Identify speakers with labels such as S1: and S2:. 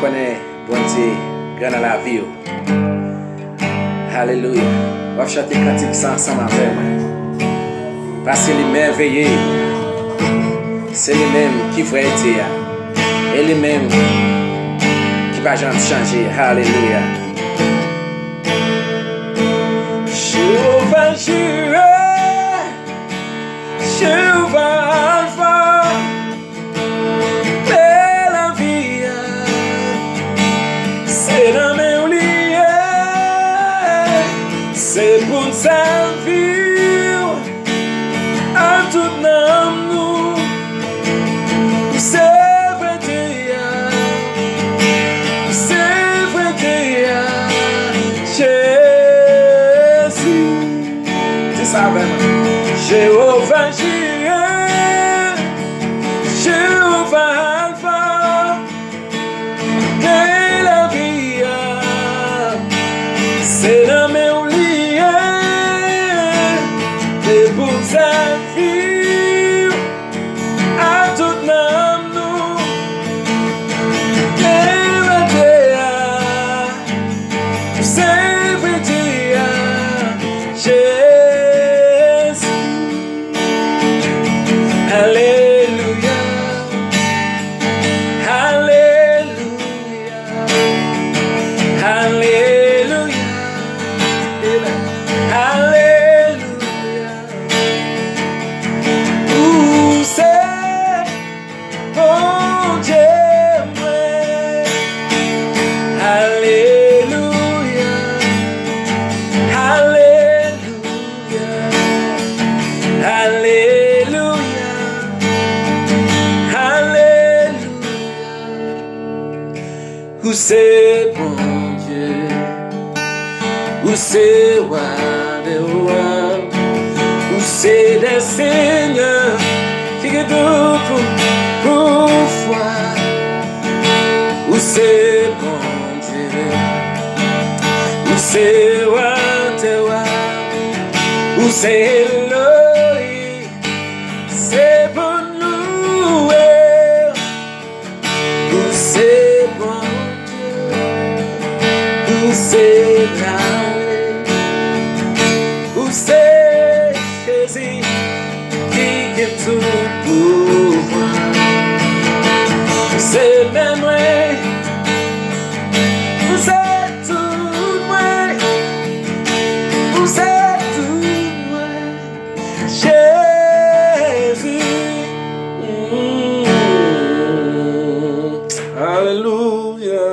S1: connaît, bon Dieu, grand dans la vie. Alléluia. On va chanter cantique ça ensemble avec moi. Parce que les merveilleux, c'est les mêmes qui vont être et les mêmes qui va jamais changer. Alléluia. Jéhovah Jireh, Jéhovah Alpha, et la vie, c'est dans mes liens, c'est pour servir à tout nous, c'est vrai Jésus, dis ça avec moi. Jéhovah Jireh, Jéhovah Alpha, et la vie, c'est dans mes liens, et pour servir à tout nous, c'est vrai Jésus. Alléluia, Alléluia, Alléluia, Alléluia. Où c'est bon Dieu, Alléluia, Alléluia, Alléluia. Où c'est bon Dieu, où c'est roi des rois, où c'est des seigneurs qui est tout pour foi, où c'est bon Dieu, où c'est roi des rois, où c'est Elohim, c'est pour nous, où c'est bon. Où c'est là, où c'est Jésus qui est tout pouvoir. C'est même vrai, vous êtes tout vrai, vous êtes tout vrai, Jésus. Alléluia.